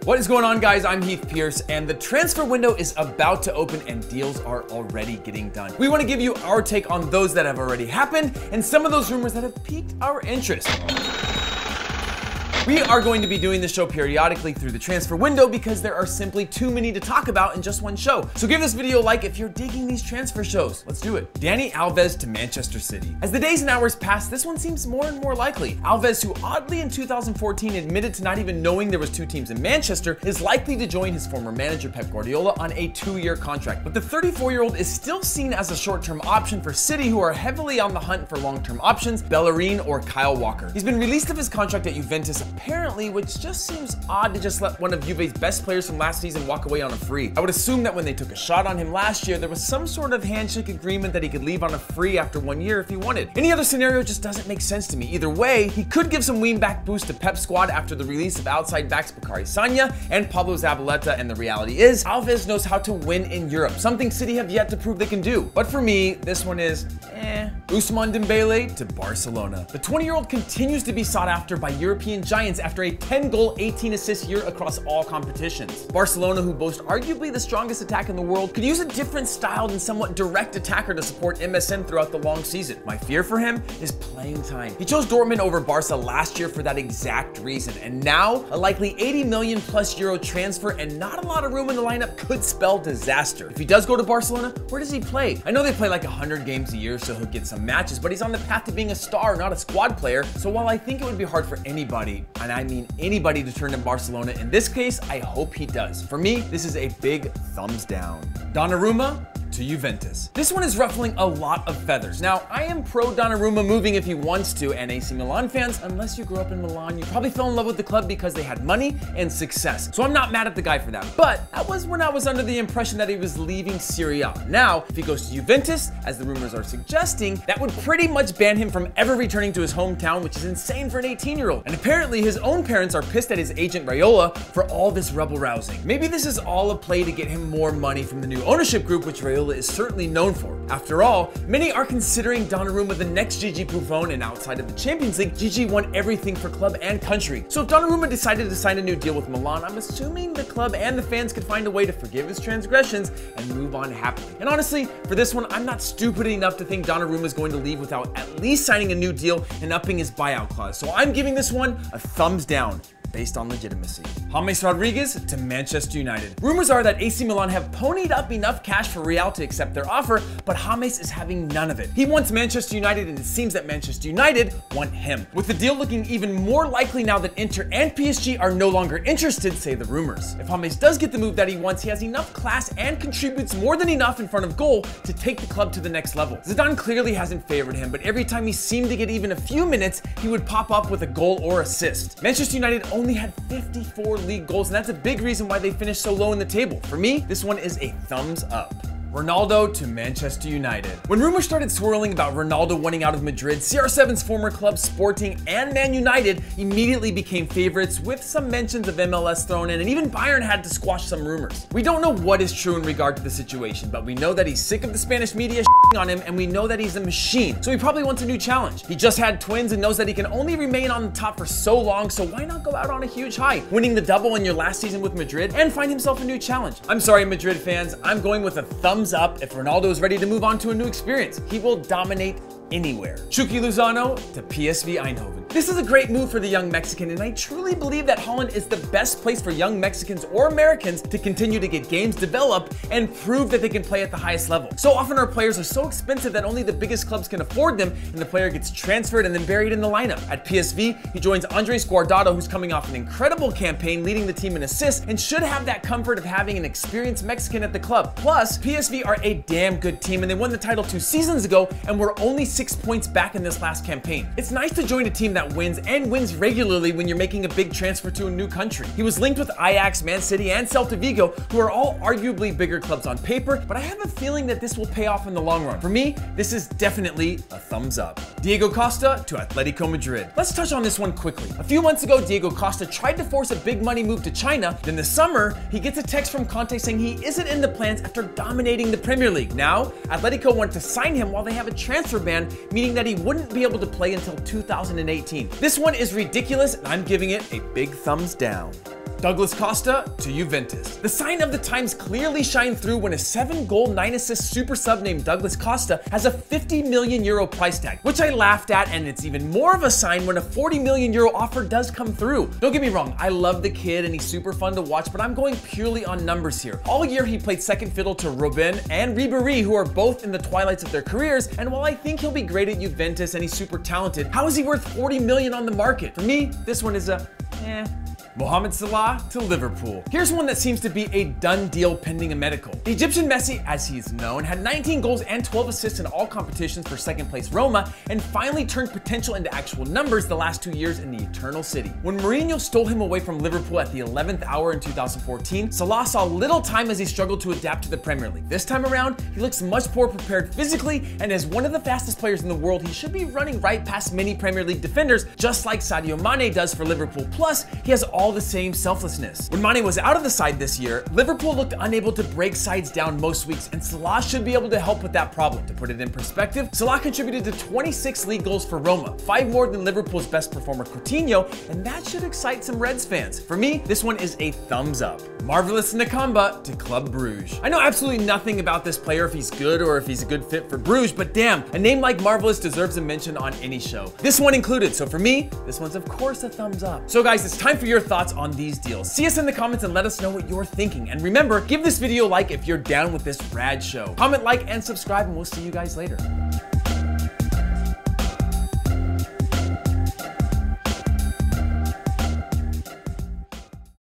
What is going on, guys? I'm Heath Pierce, and the transfer window is about to open and deals are already getting done. We want to give you our take on those that have already happened and some of those rumors that have piqued our interest. We are going to be doing this show periodically through the transfer window because there are simply too many to talk about in just one show. So give this video a like if you're digging these transfer shows. Let's do it. Dani Alves to Manchester City. As the days and hours pass, this one seems more and more likely. Alves, who oddly in 2014 admitted to not even knowing there was two teams in Manchester, is likely to join his former manager Pep Guardiola on a 2-year contract. But the 34-year-old is still seen as a short-term option for City, who are heavily on the hunt for long-term options, Bellerin or Kyle Walker. He's been released of his contract at Juventus apparently, which just seems odd to just let one of Juve's best players from last season walk away on a free. I would assume that when they took a shot on him last year, there was some sort of handshake agreement that he could leave on a free after 1 year if he wanted. Any other scenario just doesn't make sense to me. Either way, he could give some wing-back boost to Pep's squad after the release of outside backs Bakary Sagna and Pablo Zabaleta, and the reality is, Alves knows how to win in Europe, something City have yet to prove they can do. But for me, this one is Ousmane Dembele to Barcelona. The 20-year-old continues to be sought after by European giants after a 10-goal, 18-assist year across all competitions. Barcelona, who boast arguably the strongest attack in the world, could use a different styled and somewhat direct attacker to support MSN throughout the long season. My fear for him is playing time. He chose Dortmund over Barca last year for that exact reason, and now a likely 80 million plus euro transfer and not a lot of room in the lineup could spell disaster. If he does go to Barcelona, where does he play? I know they play like 100 games a year, so he'll get some matches, but he's on the path to being a star, not a squad player. So while I think it would be hard for anybody, and I mean anybody, to turn to Barcelona, in this case, I hope he does. For me, this is a big thumbs down. Donnarumma to Juventus. This one is ruffling a lot of feathers. Now, I am pro Donnarumma moving if he wants to, and AC Milan fans, unless you grew up in Milan, you probably fell in love with the club because they had money and success. So I'm not mad at the guy for that. But that was when I was under the impression that he was leaving Serie A. Now, if he goes to Juventus, as the rumors are suggesting, that would pretty much ban him from ever returning to his hometown, which is insane for an 18-year-old. And apparently his own parents are pissed at his agent Raiola for all this rebel-rousing. Maybe this is all a play to get him more money from the new ownership group, which Raiola is certainly known for. After all, many are considering Donnarumma the next Gigi Buffon, and outside of the Champions League, Gigi won everything for club and country. So if Donnarumma decided to sign a new deal with Milan, I'm assuming the club and the fans could find a way to forgive his transgressions and move on happily. And honestly, for this one, I'm not stupid enough to think Donnarumma is going to leave without at least signing a new deal and upping his buyout clause. So I'm giving this one a thumbs down, based on legitimacy. James Rodriguez to Manchester United. Rumors are that AC Milan have ponied up enough cash for Real to accept their offer, but James is having none of it. He wants Manchester United, and it seems that Manchester United want him, with the deal looking even more likely now that Inter and PSG are no longer interested, say the rumors. If James does get the move that he wants, he has enough class and contributes more than enough in front of goal to take the club to the next level. Zidane clearly hasn't favored him, but every time he seemed to get even a few minutes, he would pop up with a goal or assist. Manchester United only had 54 league goals, and that's a big reason why they finished so low in the table. For me, this one is a thumbs up. Ronaldo to Manchester United. When rumors started swirling about Ronaldo wanting out of Madrid, CR7's former clubs Sporting and Man United immediately became favorites, with some mentions of MLS thrown in, and even Bayern had to squash some rumors. We don't know what is true in regard to the situation, but we know that he's sick of the Spanish media on him, and we know that he's a machine, so he probably wants a new challenge. He just had twins and knows that he can only remain on the top for so long, so why not go out on a huge high, winning the double in your last season with Madrid and find himself a new challenge? I'm sorry, Madrid fans, I'm going with a thumbs up if Ronaldo is ready to move on to a new experience. He will dominate anywhere. Chucky Lozano to PSV Eindhoven. This is a great move for the young Mexican, and I truly believe that Holland is the best place for young Mexicans or Americans to continue to get games, develop, and prove that they can play at the highest level. So often our players are so expensive that only the biggest clubs can afford them, and the player gets transferred and then buried in the lineup. At PSV, he joins Andres Guardado, who's coming off an incredible campaign, leading the team in assists, and should have that comfort of having an experienced Mexican at the club. Plus, PSV are a damn good team, and they won the title 2 seasons ago and were only 6 points back in this last campaign. It's nice to join a team that wins, and wins regularly when you're making a big transfer to a new country. He was linked with Ajax, Man City, and Celta Vigo, who are all arguably bigger clubs on paper, but I have a feeling that this will pay off in the long run. For me, this is definitely a thumbs up. Diego Costa to Atletico Madrid. Let's touch on this one quickly. A few months ago, Diego Costa tried to force a big money move to China. Then this summer, he gets a text from Conte saying he isn't in the plans after dominating the Premier League. Now, Atletico want to sign him while they have a transfer ban, meaning that he wouldn't be able to play until 2018. This one is ridiculous, and I'm giving it a big thumbs down. Douglas Costa to Juventus. The sign of the times clearly shine through when a 7-goal, 9-assist super sub named Douglas Costa has a 50 million euro price tag, which I laughed at, and it's even more of a sign when a 40 million euro offer does come through. Don't get me wrong, I love the kid and he's super fun to watch, but I'm going purely on numbers here. All year he played second fiddle to Robben and Ribéry, who are both in the twilights of their careers, and while I think he'll be great at Juventus and he's super talented, how is he worth 40 million on the market? For me, this one is a Mohamed Salah to Liverpool. Here's one that seems to be a done deal pending a medical. The Egyptian Messi, as he's known, had 19 goals and 12 assists in all competitions for second place Roma, and finally turned potential into actual numbers the last 2 years in the Eternal City. When Mourinho stole him away from Liverpool at the 11th hour in 2014, Salah saw little time as he struggled to adapt to the Premier League. This time around, he looks much more prepared physically, and as one of the fastest players in the world, he should be running right past many Premier League defenders, just like Sadio Mane does for Liverpool. Plus, he has all the same selflessness. When Mane was out of the side this year, Liverpool looked unable to break sides down most weeks, and Salah should be able to help with that problem. To put it in perspective, Salah contributed to 26 league goals for Roma, 5 more than Liverpool's best performer Coutinho, and that should excite some Reds fans. For me, this one is a thumbs up. Marvelous Nakamba to Club Bruges. I know absolutely nothing about this player, if he's good or if he's a good fit for Bruges, but damn, a name like Marvelous deserves a mention on any show. This one included, so for me, this one's of course a thumbs up. So guys, it's time for your thoughts on these deals. See us in the comments and let us know what you're thinking. And remember, give this video a like if you're down with this rad show. Comment, like, and subscribe, and we'll see you guys later.